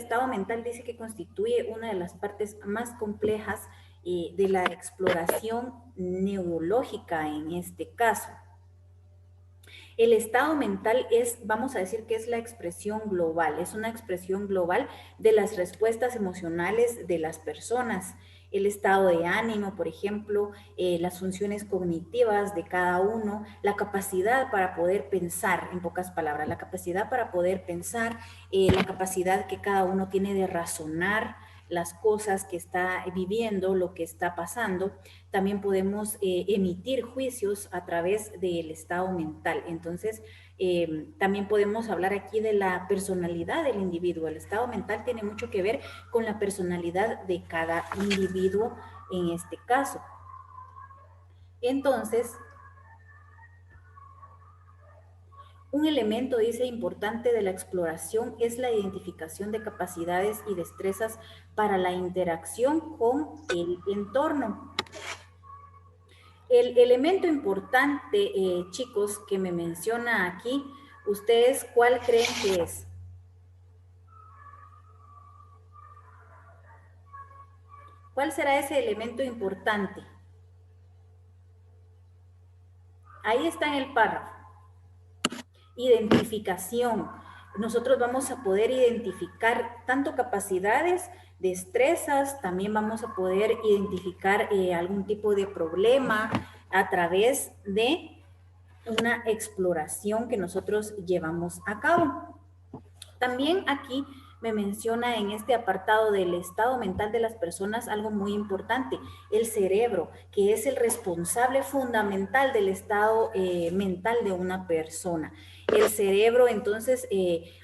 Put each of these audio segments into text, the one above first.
estado mental dice que constituye una de las partes más complejas de la exploración neurológica en este caso. El estado mental es, vamos a decir que es la expresión global, es una expresión global de las respuestas emocionales de las personas. El estado de ánimo, por ejemplo, las funciones cognitivas de cada uno, la capacidad para poder pensar, en pocas palabras, la capacidad para poder pensar, la capacidad que cada uno tiene de razonar las cosas que está viviendo, lo que está pasando. También podemos emitir juicios a través del estado mental. Entonces, también podemos hablar aquí de la personalidad del individuo. El estado mental tiene mucho que ver con la personalidad de cada individuo en este caso. Entonces, un elemento, dice, importante de la exploración es la identificación de capacidades y destrezas para la interacción con el entorno. El elemento importante, chicos, que me menciona aquí, ¿ustedes cuál creen que es? ¿Cuál será ese elemento importante? Ahí está en el párrafo. Identificación. Nosotros vamos a poder identificar tanto capacidades, destrezas, también vamos a poder identificar algún tipo de problema a través de una exploración que nosotros llevamos a cabo. También aquí me menciona en este apartado del estado mental de las personas algo muy importante, el cerebro, que es el responsable fundamental del estado mental de una persona. El cerebro, entonces,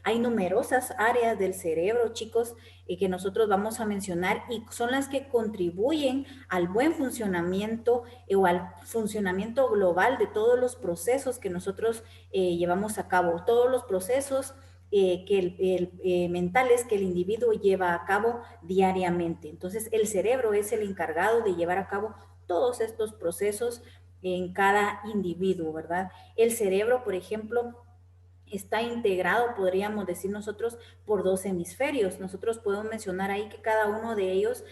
hay numerosas áreas del cerebro, chicos, que nosotros vamos a mencionar y son las que contribuyen al buen funcionamiento o al funcionamiento global de todos los procesos que nosotros llevamos a cabo, todos los procesos mentales que el individuo lleva a cabo diariamente. Entonces, el cerebro es el encargado de llevar a cabo todos estos procesos en cada individuo, ¿verdad? El cerebro, por ejemplo, está integrado, podríamos decir nosotros, por dos hemisferios. Nosotros podemos mencionar ahí que cada uno de ellos,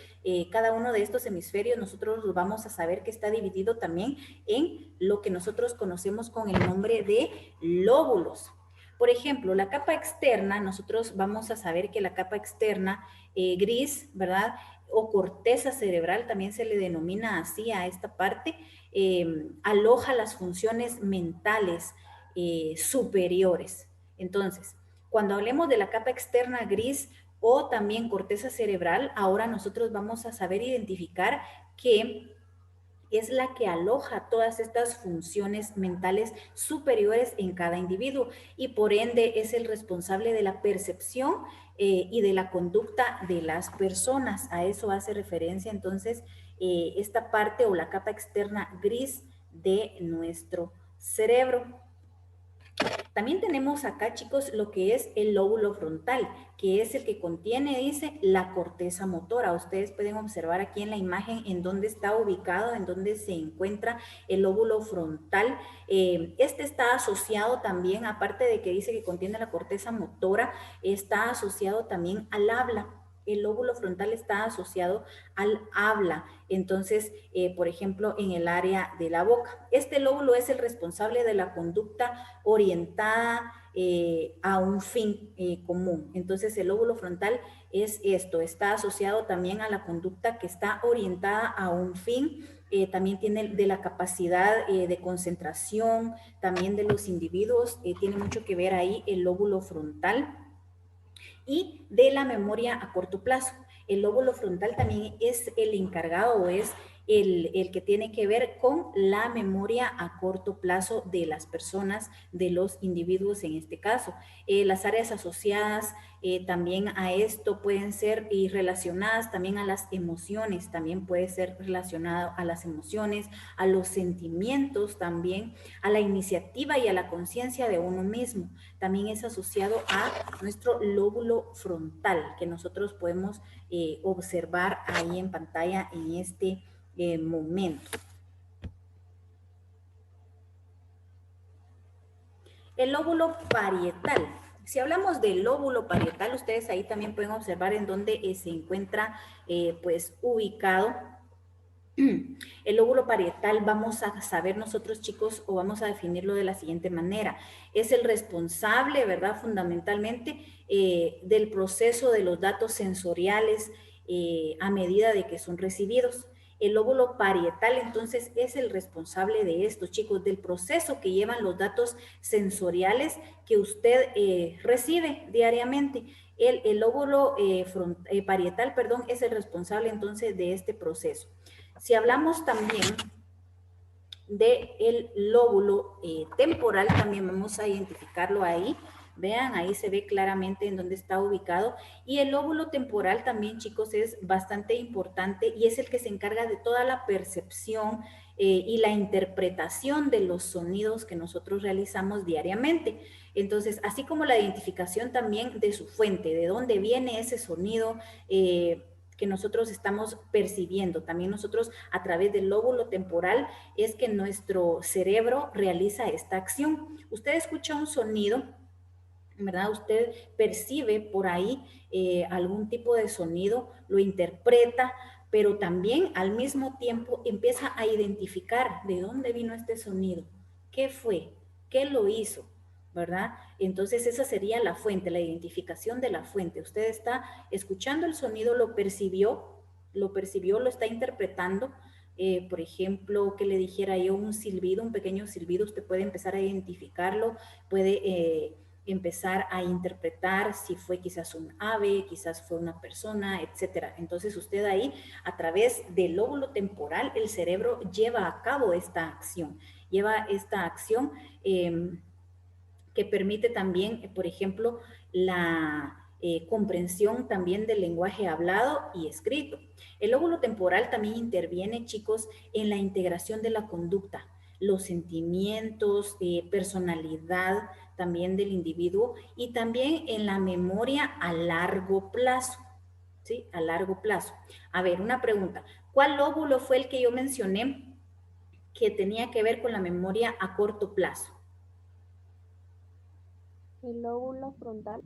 cada uno de estos hemisferios, nosotros los vamos a saber que está dividido también en lo que nosotros conocemos con el nombre de lóbulos. Por ejemplo, la capa externa, nosotros vamos a saber que la capa externa gris, ¿verdad? O corteza cerebral, también se le denomina así a esta parte, aloja las funciones mentales superiores. Entonces, cuando hablemos de la capa externa gris o también corteza cerebral, ahora nosotros vamos a saber identificar que es la que aloja todas estas funciones mentales superiores en cada individuo y por ende es el responsable de la percepción y de la conducta de las personas. A eso hace referencia entonces esta parte o la capa externa gris de nuestro cerebro. También tenemos acá, chicos, lo que es el lóbulo frontal, que es el que contiene, dice, la corteza motora. Ustedes pueden observar aquí en la imagen en dónde está ubicado, en dónde se encuentra el lóbulo frontal. Este está asociado también, aparte de que dice que contiene la corteza motora, está asociado también al habla. El lóbulo frontal está asociado al habla, entonces, por ejemplo, en el área de la boca. Este lóbulo es el responsable de la conducta orientada a un fin común. Entonces, el lóbulo frontal es esto, está asociado también a la conducta que está orientada a un fin. También tiene de la capacidad de concentración, también de los individuos, tiene mucho que ver ahí el lóbulo frontal y de la memoria a corto plazo. El lóbulo frontal también es el encargado o es el que tiene que ver con la memoria a corto plazo de las personas, de los individuos en este caso. Las áreas asociadas también a esto pueden ser y relacionadas también a las emociones, también puede ser relacionado a las emociones, a los sentimientos también, a la iniciativa y a la conciencia de uno mismo. También es asociado a nuestro lóbulo frontal que nosotros podemos observar ahí en pantalla en este momento. El lóbulo parietal Si hablamos del lóbulo parietal, ustedes ahí también pueden observar en dónde se encuentra pues ubicado el lóbulo parietal. Vamos a saber nosotros, chicos, o vamos a definirlo de la siguiente manera. Es el responsable, ¿verdad? Fundamentalmente del proceso de los datos sensoriales a medida de que son recibidos. El lóbulo parietal, entonces, es el responsable de esto, chicos, del proceso que llevan los datos sensoriales que usted recibe diariamente. El lóbulo parietal, perdón, es el responsable entonces de este proceso. Si hablamos también del lóbulo temporal, también vamos a identificarlo ahí. Vean, ahí se ve claramente en dónde está ubicado. Y el lóbulo temporal también, chicos, es bastante importante y es el que se encarga de toda la percepción y la interpretación de los sonidos que nosotros realizamos diariamente. Entonces, así como la identificación también de su fuente, de dónde viene ese sonido, que nosotros estamos percibiendo. También nosotros a través del lóbulo temporal es que nuestro cerebro realiza esta acción. Usted escucha un sonido, ¿verdad? Usted percibe por ahí algún tipo de sonido, lo interpreta, pero también al mismo tiempo empieza a identificar de dónde vino este sonido, qué fue, qué lo hizo, ¿verdad? Entonces esa sería la fuente, la identificación de la fuente. Usted está escuchando el sonido, lo percibió, lo está interpretando. Por ejemplo, que le dijera yo un silbido, un pequeño silbido, usted puede empezar a identificarlo, puede empezar a interpretar si fue quizás un ave, quizás fue una persona, etcétera. Entonces usted ahí, a través del lóbulo temporal, el cerebro lleva a cabo esta acción, que permite también, por ejemplo, la comprensión también del lenguaje hablado y escrito. El lóbulo temporal también interviene, chicos, en la integración de la conducta, los sentimientos, personalidad también del individuo y también en la memoria a largo plazo, ¿sí? A largo plazo. A ver, una pregunta. ¿Cuál lóbulo fue el que yo mencioné que tenía que ver con la memoria a corto plazo? El lóbulo frontal.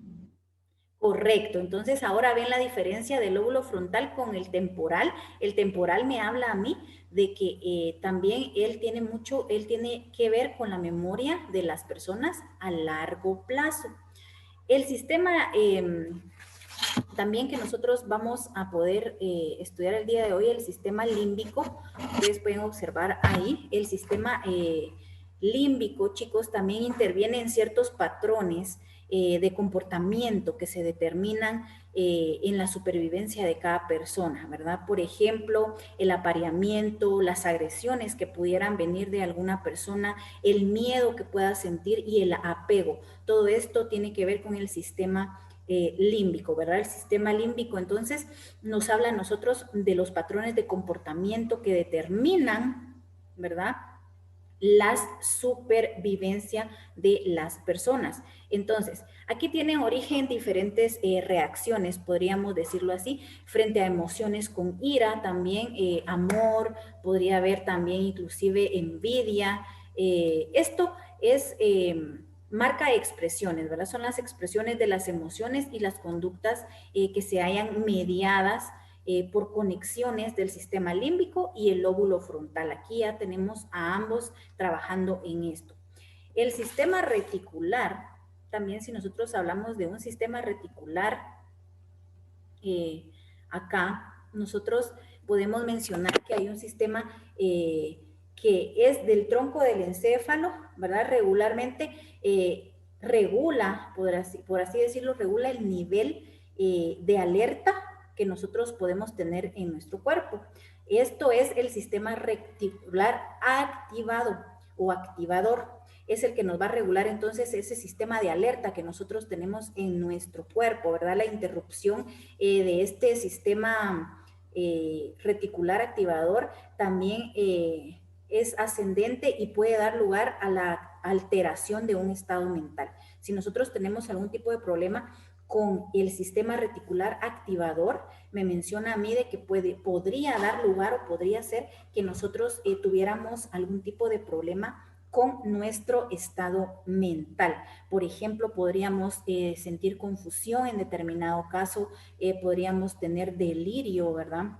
Correcto, entonces ahora ven la diferencia del lóbulo frontal con el temporal. El temporal me habla a mí de que también él tiene que ver con la memoria de las personas a largo plazo. El sistema también que nosotros vamos a poder estudiar el día de hoy, el sistema límbico, ustedes pueden observar ahí, el sistema límbico, chicos, también interviene en ciertos patrones de comportamiento que se determinan en la supervivencia de cada persona, ¿verdad? Por ejemplo, el apareamiento, las agresiones que pudieran venir de alguna persona, el miedo que pueda sentir y el apego. Todo esto tiene que ver con el sistema límbico, ¿verdad? El sistema límbico entonces nos habla a nosotros de los patrones de comportamiento que determinan, ¿verdad? La supervivencia de las personas. Entonces, aquí tienen origen diferentes reacciones, podríamos decirlo así, frente a emociones con ira, también amor, podría haber también inclusive envidia. Esto es marca expresiones, ¿verdad? Son las expresiones de las emociones y las conductas que se hayan mediadas por conexiones del sistema límbico y el lóbulo frontal. Aquí ya tenemos a ambos trabajando en esto. El sistema reticular, también si nosotros hablamos de un sistema reticular, acá nosotros podemos mencionar que hay un sistema que es del tronco del encéfalo, ¿verdad? Regularmente regula, por así decirlo, regula el nivel de alerta que nosotros podemos tener en nuestro cuerpo. Esto es el sistema reticular activado o activador. Es el que nos va a regular entonces ese sistema de alerta que nosotros tenemos en nuestro cuerpo, ¿verdad? La interrupción de este sistema reticular activador también es ascendente y puede dar lugar a la alteración de un estado mental. Si nosotros tenemos algún tipo de problema con el sistema reticular activador, me menciona a mí de que podría dar lugar o podría ser que nosotros tuviéramos algún tipo de problema con nuestro estado mental. Por ejemplo, podríamos sentir confusión en determinado caso, podríamos tener delirio, ¿verdad?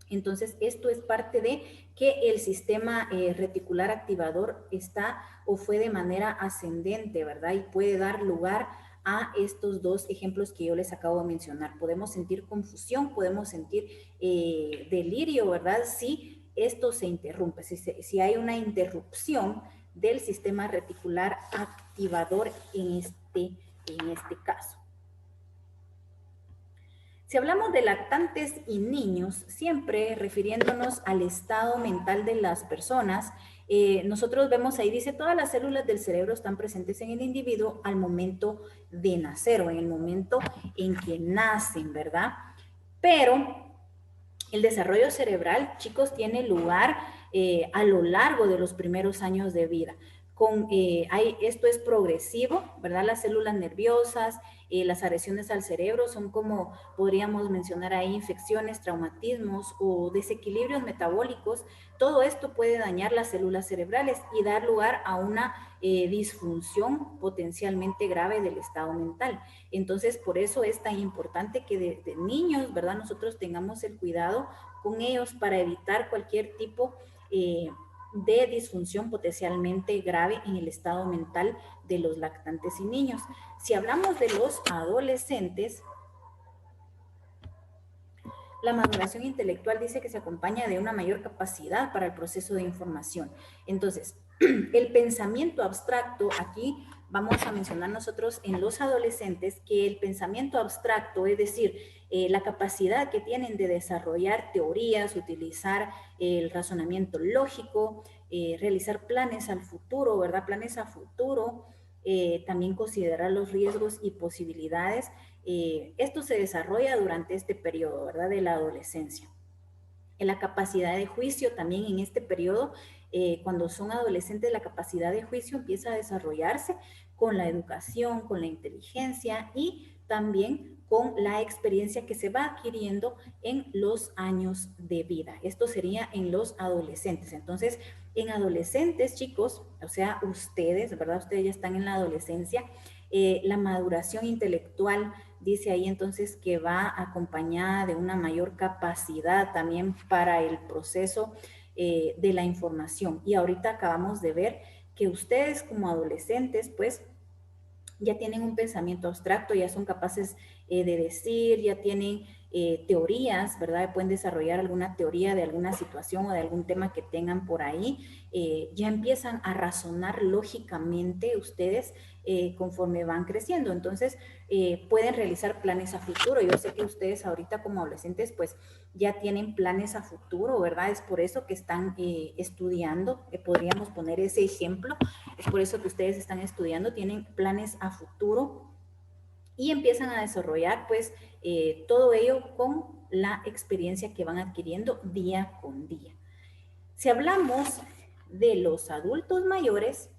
Entonces, esto es parte de que el sistema reticular activador está o fue de manera ascendente, ¿verdad? Y puede dar lugar a estos dos ejemplos que yo les acabo de mencionar. Podemos sentir confusión, podemos sentir delirio, ¿verdad? Si esto se interrumpe, si hay una interrupción del sistema reticular activador en este caso. Si hablamos de lactantes y niños, siempre refiriéndonos al estado mental de las personas, nosotros vemos ahí, dice, todas las células del cerebro están presentes en el individuo al momento de nacer o en el momento en que nacen, ¿verdad? Pero el desarrollo cerebral, chicos, tiene lugar a lo largo de los primeros años de vida. Esto es progresivo, ¿verdad? Las células nerviosas, las agresiones al cerebro son como podríamos mencionar ahí infecciones, traumatismos o desequilibrios metabólicos. Todo esto puede dañar las células cerebrales y dar lugar a una disfunción potencialmente grave del estado mental. Entonces, por eso es tan importante que desde niños, ¿verdad? Nosotros tengamos el cuidado con ellos para evitar cualquier tipo de disfunción potencialmente grave en el estado mental de los lactantes y niños. Si hablamos de los adolescentes, la maduración intelectual dice que se acompaña de una mayor capacidad para el proceso de información. Entonces, el pensamiento abstracto, aquí vamos a mencionar nosotros en los adolescentes que el pensamiento abstracto, es decir, la capacidad que tienen de desarrollar teorías, utilizar el razonamiento lógico, realizar planes al futuro, ¿verdad? Planes a futuro, también considerar los riesgos y posibilidades. Esto se desarrolla durante este periodo, ¿verdad? De la adolescencia. En la capacidad de juicio también en este periodo, cuando son adolescentes, la capacidad de juicio empieza a desarrollarse con la educación, con la inteligencia y también con la experiencia que se va adquiriendo en los años de vida. Esto sería en los adolescentes. Entonces, en adolescentes, chicos, o sea, ustedes, ¿verdad? Ustedes ya están en la adolescencia, la maduración intelectual dice ahí entonces que va acompañada de una mayor capacidad también para el proceso de la información. Y ahorita acabamos de ver que ustedes como adolescentes, pues, ya tienen un pensamiento abstracto, ya son capaces de decir, ya tienen teorías, ¿verdad? Pueden desarrollar alguna teoría de alguna situación o de algún tema que tengan por ahí. Ya empiezan a razonar lógicamente ustedes conforme van creciendo. Entonces, pueden realizar planes a futuro. Yo sé que ustedes ahorita como adolescentes, pues, ya tienen planes a futuro, ¿verdad? Es por eso que están estudiando. Podríamos poner ese ejemplo. Es por eso que ustedes están estudiando, tienen planes a futuro y empiezan a desarrollar pues todo ello con la experiencia que van adquiriendo día con día. Si hablamos de los adultos mayores,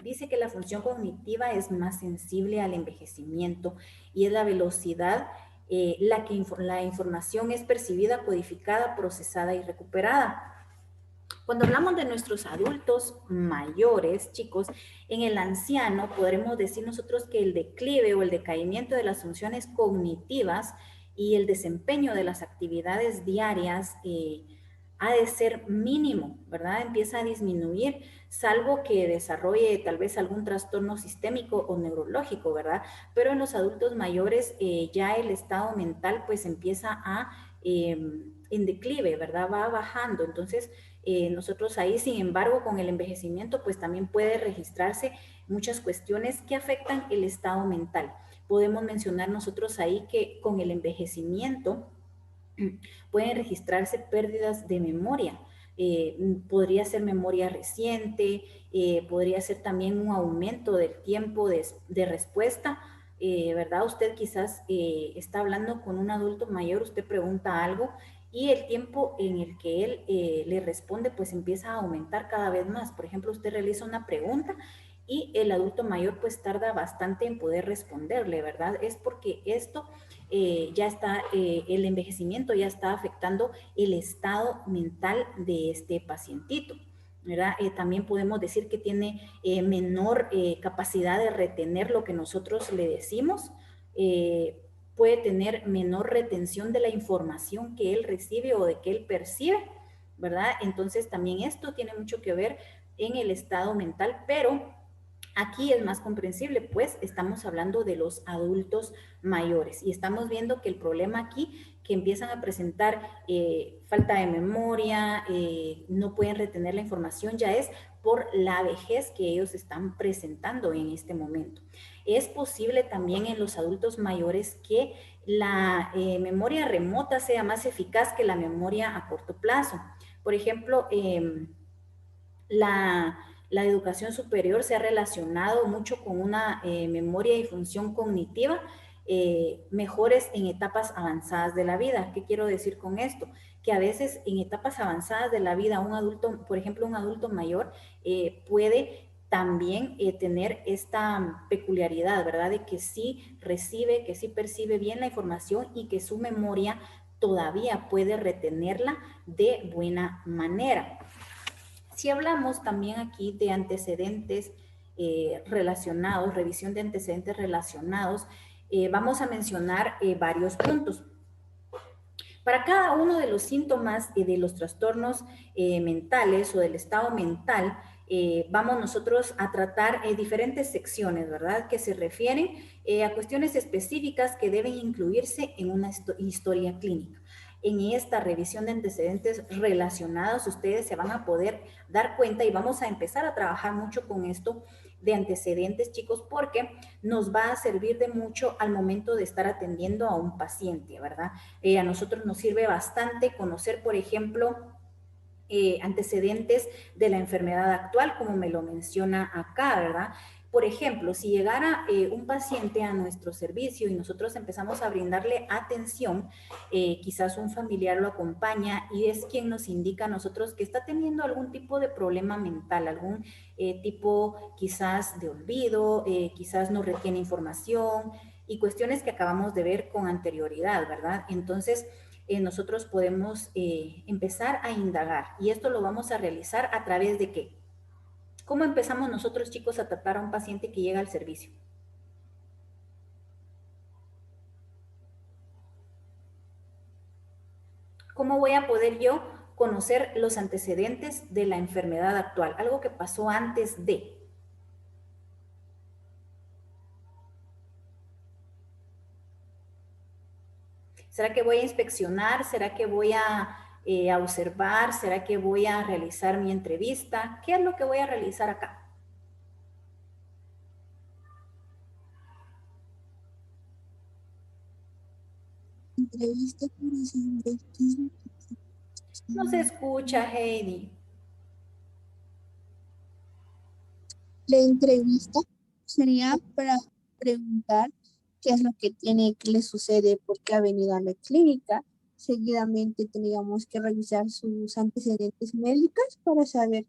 dice que la función cognitiva es más sensible al envejecimiento y es la velocidad la que la información es percibida, codificada, procesada y recuperada. Cuando hablamos de nuestros adultos mayores, chicos, en el anciano podremos decir nosotros que el declive o el decaimiento de las funciones cognitivas y el desempeño de las actividades diarias ha de ser mínimo, ¿verdad? Empieza a disminuir, salvo que desarrolle tal vez algún trastorno sistémico o neurológico, ¿verdad? Pero en los adultos mayores ya el estado mental pues empieza a en declive, ¿verdad? Va bajando. Entonces, nosotros ahí, sin embargo, con el envejecimiento, pues también puede registrarse muchas cuestiones que afectan el estado mental. Podemos mencionar nosotros ahí que con el envejecimiento pueden registrarse pérdidas de memoria. Podría ser memoria reciente, podría ser también un aumento del tiempo de respuesta, ¿verdad? Usted quizás está hablando con un adulto mayor, usted pregunta algo y el tiempo en el que él le responde pues empieza a aumentar cada vez más. Por ejemplo, usted realiza una pregunta y el adulto mayor pues tarda bastante en poder responderle, ¿verdad? Es porque esto ya está, el envejecimiento ya está afectando el estado mental de este pacientito. ¿verdad? También podemos decir que tiene menor capacidad de retener lo que nosotros le decimos, puede tener menor retención de la información que él recibe o de que él percibe, ¿verdad? Entonces también esto tiene mucho que ver en el estado mental, pero aquí es más comprensible, pues estamos hablando de los adultos mayores y estamos viendo que el problema aquí que empiezan a presentar falta de memoria, no pueden retener la información, ya es por la vejez que ellos están presentando en este momento. Es posible también en los adultos mayores que la memoria remota sea más eficaz que la memoria a corto plazo. Por ejemplo, la educación superior se ha relacionado mucho con una memoria y función cognitiva mejores en etapas avanzadas de la vida. ¿Qué quiero decir con esto? Que a veces en etapas avanzadas de la vida un adulto, por ejemplo, un adulto mayor puede también tener esta peculiaridad, ¿verdad? De que sí recibe, que sí percibe bien la información y que su memoria todavía puede retenerla de buena manera. Si hablamos también aquí de antecedentes relacionados, revisión de antecedentes relacionados, vamos a mencionar varios puntos. Para cada uno de los síntomas y de los trastornos mentales o del estado mental, vamos nosotros a tratar diferentes secciones, ¿verdad? Que se refieren a cuestiones específicas que deben incluirse en una historia clínica. En esta revisión de antecedentes relacionados, ustedes se van a poder dar cuenta y vamos a empezar a trabajar mucho con esto de antecedentes, chicos, porque nos va a servir de mucho al momento de estar atendiendo a un paciente, ¿verdad? A nosotros nos sirve bastante conocer, por ejemplo, antecedentes de la enfermedad actual, como me lo menciona acá, ¿verdad? Por ejemplo, si llegara un paciente a nuestro servicio y nosotros empezamos a brindarle atención, quizás un familiar lo acompaña y es quien nos indica a nosotros que está teniendo algún tipo de problema mental, algún tipo quizás de olvido, quizás no retiene información y cuestiones que acabamos de ver con anterioridad, ¿verdad? Entonces, nosotros podemos empezar a indagar y esto lo vamos a realizar a través de qué. ¿Cómo empezamos nosotros, chicos, a tratar a un paciente que llega al servicio? ¿Cómo voy a poder yo conocer los antecedentes de la enfermedad actual? Algo que pasó antes de. ¿Será que voy a inspeccionar? ¿Será que voy a observar? ¿Será que voy a realizar mi entrevista? ¿Qué es lo que voy a realizar acá? Entrevista para saber qué es lo No se escucha, Heidi. La entrevista sería para preguntar qué es lo que tiene, qué le sucede, por qué ha venido a la clínica. Seguidamente tendríamos que revisar sus antecedentes médicos para saber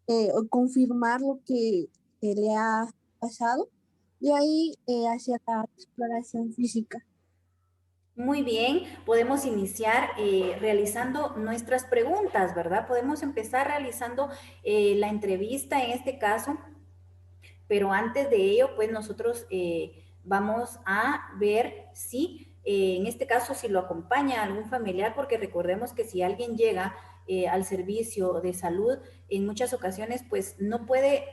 o confirmar lo que le ha pasado. De ahí hacia la exploración física. Muy bien, podemos iniciar realizando nuestras preguntas, ¿verdad? Podemos empezar realizando la entrevista en este caso, pero antes de ello, pues nosotros vamos a ver si, en este caso, si lo acompaña algún familiar, porque recordemos que si alguien llega al servicio de salud, en muchas ocasiones, pues no puede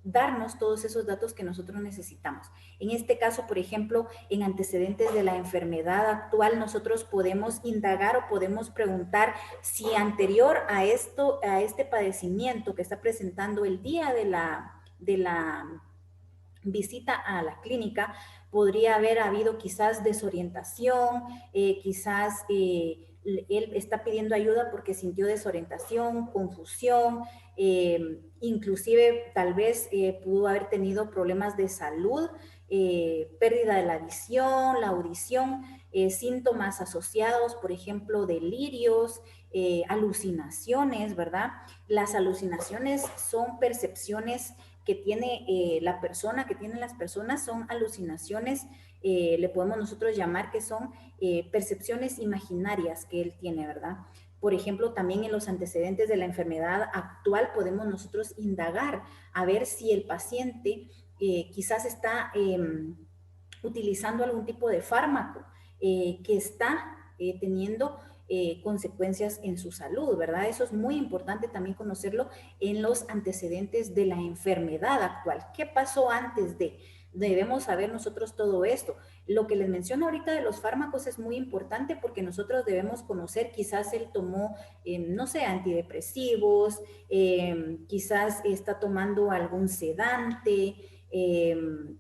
darnos todos esos datos que nosotros necesitamos. En este caso, por ejemplo, en antecedentes de la enfermedad actual, nosotros podemos indagar o podemos preguntar si anterior a esto, a este padecimiento que está presentando el día de la visita a la clínica, podría haber habido quizás desorientación, quizás él está pidiendo ayuda porque sintió desorientación, confusión, inclusive tal vez pudo haber tenido problemas de salud, pérdida de la visión, la audición, síntomas asociados, por ejemplo, delirios, alucinaciones, ¿verdad? Las alucinaciones son percepciones que tiene la persona, que tienen las personas, son alucinaciones, le podemos nosotros llamar que son percepciones imaginarias que él tiene, ¿verdad? Por ejemplo, también en los antecedentes de la enfermedad actual podemos nosotros indagar a ver si el paciente quizás está utilizando algún tipo de fármaco que está teniendo consecuencias en su salud, ¿verdad? Eso es muy importante también conocerlo en los antecedentes de la enfermedad actual. ¿Qué pasó antes de? Debemos saber nosotros todo esto. Lo que les menciono ahorita de los fármacos es muy importante porque nosotros debemos conocer, quizás él tomó, no sé, antidepresivos, quizás está tomando algún sedante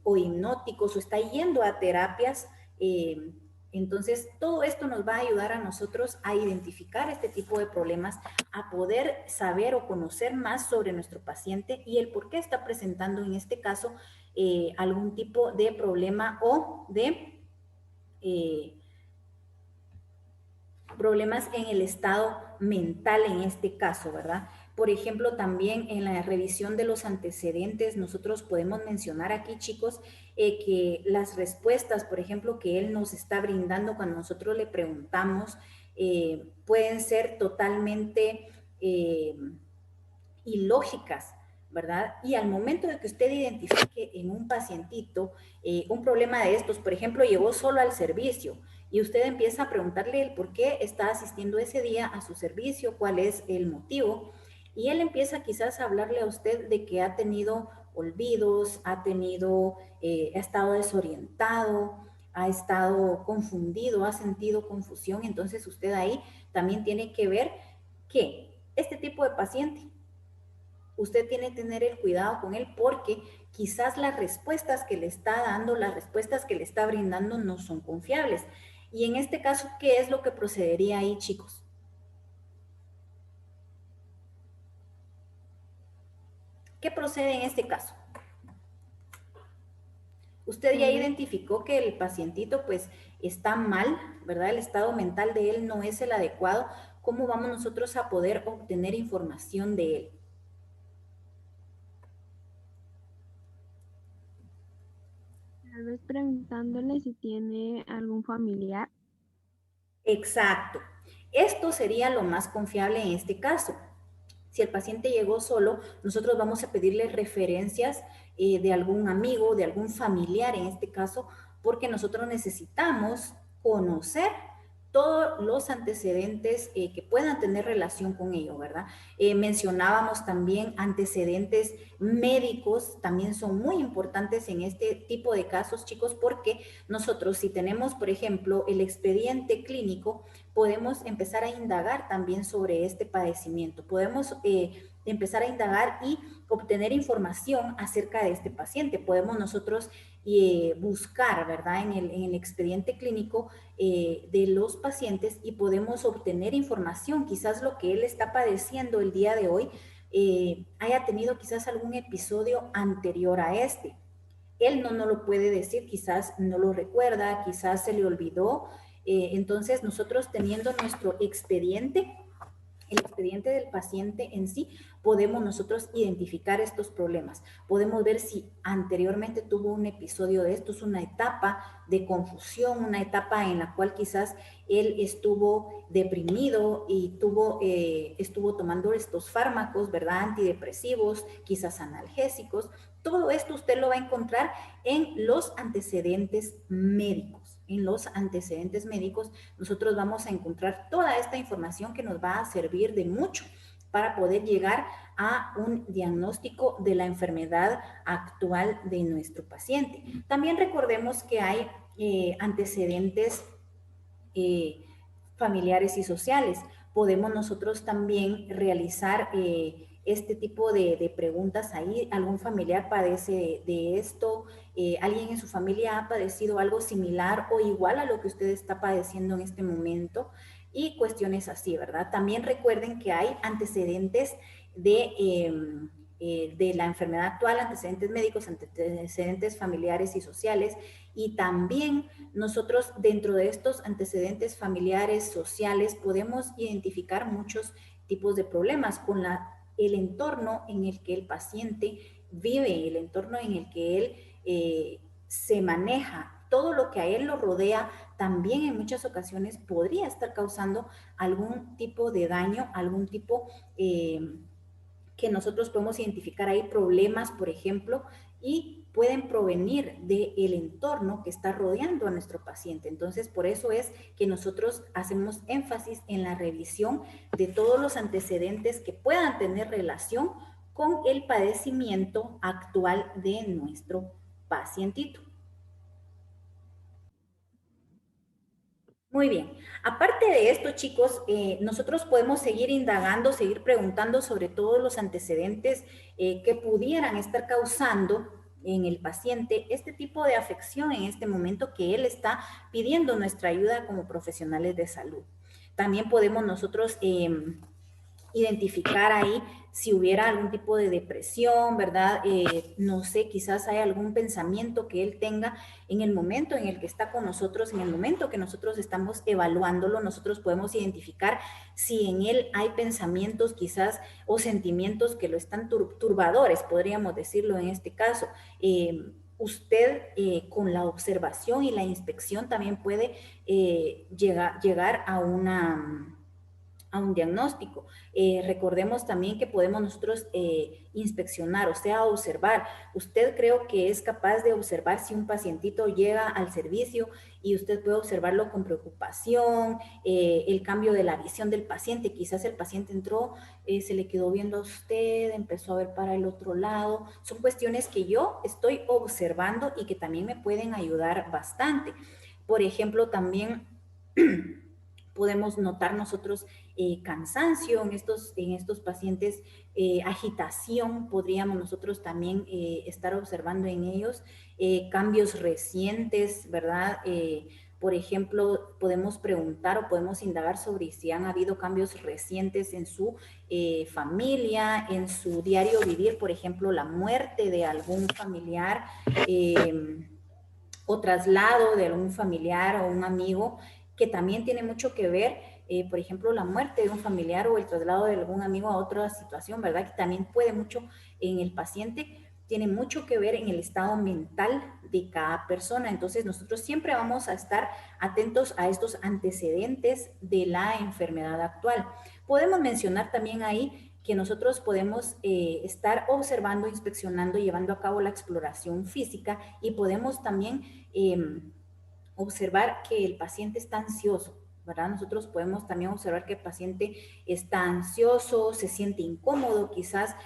o hipnóticos o está yendo a terapias. Entonces, todo esto nos va a ayudar a nosotros a identificar este tipo de problemas, a poder saber o conocer más sobre nuestro paciente y el por qué está presentando en este caso algún tipo de problema o de problemas en el estado mental en este caso, ¿verdad? Por ejemplo, también en la revisión de los antecedentes, nosotros podemos mencionar aquí, chicos, que las respuestas, por ejemplo, que él nos está brindando cuando nosotros le preguntamos, pueden ser totalmente ilógicas, ¿verdad? Y al momento de que usted identifique en un pacientito un problema de estos, por ejemplo, llegó solo al servicio y usted empieza a preguntarle el por qué está asistiendo ese día a su servicio, cuál es el motivo, y él empieza quizás a hablarle a usted de que ha tenido olvidos, ha estado desorientado, ha estado confundido, ha sentido confusión, entonces usted ahí también tiene que ver que este tipo de paciente usted tiene que tener el cuidado con él porque quizás las respuestas que le está dando, las respuestas que le está brindando no son confiables. Y en este caso, ¿qué es lo que procedería ahí, chicos? ¿Qué procede en este caso? Usted ya identificó que el pacientito pues está mal, ¿verdad? El estado mental de él no es el adecuado. ¿Cómo vamos nosotros a poder obtener información de él? Tal vez preguntándole si tiene algún familiar. Exacto. Esto sería lo más confiable en este caso. Si el paciente llegó solo, nosotros vamos a pedirle referencias de algún amigo, de algún familiar en este caso, porque nosotros necesitamos conocer todos los antecedentes que puedan tener relación con ello, ¿verdad? Mencionábamos también antecedentes médicos, también son muy importantes en este tipo de casos, chicos, porque nosotros si tenemos, por ejemplo, el expediente clínico, podemos empezar a indagar también sobre este padecimiento. Podemos empezar a indagar y obtener información acerca de este paciente. Podemos nosotros buscar, ¿verdad? En el expediente clínico de los pacientes y podemos obtener información, quizás lo que él está padeciendo el día de hoy haya tenido quizás algún episodio anterior a este. Él no lo puede decir, quizás no lo recuerda, quizás se le olvidó. Entonces, nosotros teniendo nuestro expediente, el expediente del paciente en sí, podemos nosotros identificar estos problemas. Podemos ver si anteriormente tuvo un episodio de estos, una etapa de confusión, una etapa en la cual quizás él estuvo deprimido y estuvo tomando estos fármacos, ¿verdad? Antidepresivos, quizás analgésicos. Todo esto usted lo va a encontrar en los antecedentes médicos. En los antecedentes médicos nosotros vamos a encontrar toda esta información que nos va a servir de mucho para poder llegar a un diagnóstico de la enfermedad actual de nuestro paciente. También recordemos que hay antecedentes familiares y sociales. Podemos nosotros también realizar este tipo de preguntas ahí. ¿Algún familiar padece de esto? ¿Alguien en su familia ha padecido algo similar o igual a lo que usted está padeciendo en este momento? Y cuestiones así, ¿verdad? También recuerden que hay antecedentes de la enfermedad actual, antecedentes médicos, antecedentes familiares y sociales, y también nosotros dentro de estos antecedentes familiares, sociales, podemos identificar muchos tipos de problemas con el entorno en el que el paciente vive, el entorno en el que él se maneja. todo lo que a él lo rodea también en muchas ocasiones podría estar causando algún tipo de daño, algún tipo que nosotros podemos identificar ahí problemas, por ejemplo, y pueden provenir del entorno que está rodeando a nuestro paciente. Entonces, por eso es que nosotros hacemos énfasis en la revisión de todos los antecedentes que puedan tener relación con el padecimiento actual de nuestro pacientito. Muy bien. Aparte de esto, chicos, nosotros podemos seguir indagando, seguir preguntando sobre todos los antecedentes que pudieran estar causando en el paciente este tipo de afección en este momento que él está pidiendo nuestra ayuda como profesionales de salud. También podemos nosotros identificar ahí si hubiera algún tipo de depresión, ¿verdad? No sé, quizás hay algún pensamiento que él tenga en el momento en el que está con nosotros, en el momento que nosotros estamos evaluándolo, nosotros podemos identificar si en él hay pensamientos quizás o sentimientos que lo están turbadores, podríamos decirlo en este caso. Usted con la observación y la inspección también puede llegar a un diagnóstico. Recordemos también que podemos nosotros inspeccionar, o sea, observar. Usted creo que es capaz de observar si un pacientito llega al servicio y usted puede observarlo con preocupación, el cambio de la visión del paciente. Quizás el paciente entró, se le quedó viendo a usted, empezó a ver para el otro lado. Son cuestiones que yo estoy observando y que también me pueden ayudar bastante. Por ejemplo, también podemos notar nosotros cansancio en estos pacientes, agitación, podríamos nosotros también estar observando en ellos, cambios recientes, ¿verdad? Por ejemplo, podemos preguntar o podemos indagar sobre si han habido cambios recientes en su familia, en su diario vivir, por ejemplo, la muerte de algún familiar o traslado de algún familiar o un amigo, que también tiene mucho que ver, por ejemplo, la muerte de un familiar o el traslado de algún amigo a otra situación, ¿verdad? Que también puede mucho en el paciente, tiene mucho que ver en el estado mental de cada persona. Entonces, nosotros siempre vamos a estar atentos a estos antecedentes de la enfermedad actual. Podemos mencionar también ahí que nosotros podemos estar observando, inspeccionando, llevando a cabo la exploración física y podemos también observar que el paciente está ansioso, ¿verdad? Nosotros podemos también observar que el paciente está ansioso, se siente incómodo, quizás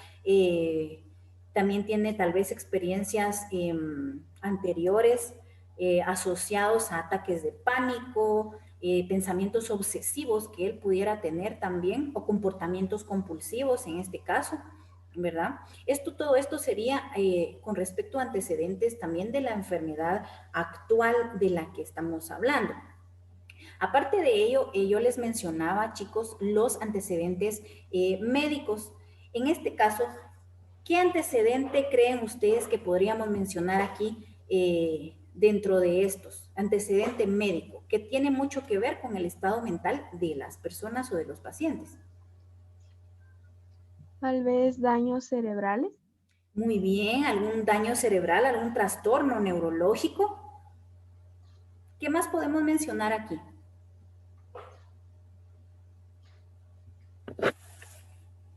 también tiene tal vez experiencias anteriores asociados a ataques de pánico, pensamientos obsesivos que él pudiera tener también, o comportamientos compulsivos en este caso, ¿verdad? Todo esto sería con respecto a antecedentes también de la enfermedad actual de la que estamos hablando. Aparte de ello, yo les mencionaba, chicos, los antecedentes médicos. En este caso, ¿qué antecedente creen ustedes que podríamos mencionar aquí dentro de estos? Antecedente médico, que tiene mucho que ver con el estado mental de las personas o de los pacientes. Tal vez daños cerebrales. Muy bien, algún daño cerebral, algún trastorno neurológico. ¿Qué más podemos mencionar aquí?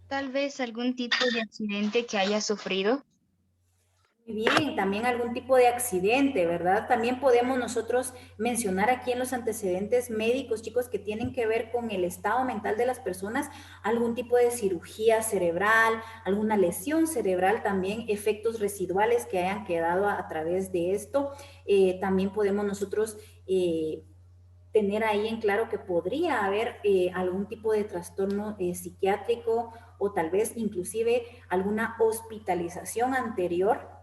Tal vez algún tipo de accidente que haya sufrido. Muy bien, también algún tipo de accidente, ¿verdad? También podemos nosotros mencionar aquí en los antecedentes médicos, chicos, que tienen que ver con el estado mental de las personas, algún tipo de cirugía cerebral, alguna lesión cerebral también, efectos residuales que hayan quedado a través de esto. También podemos nosotros tener ahí en claro que podría haber algún tipo de trastorno psiquiátrico o tal vez inclusive alguna hospitalización anterior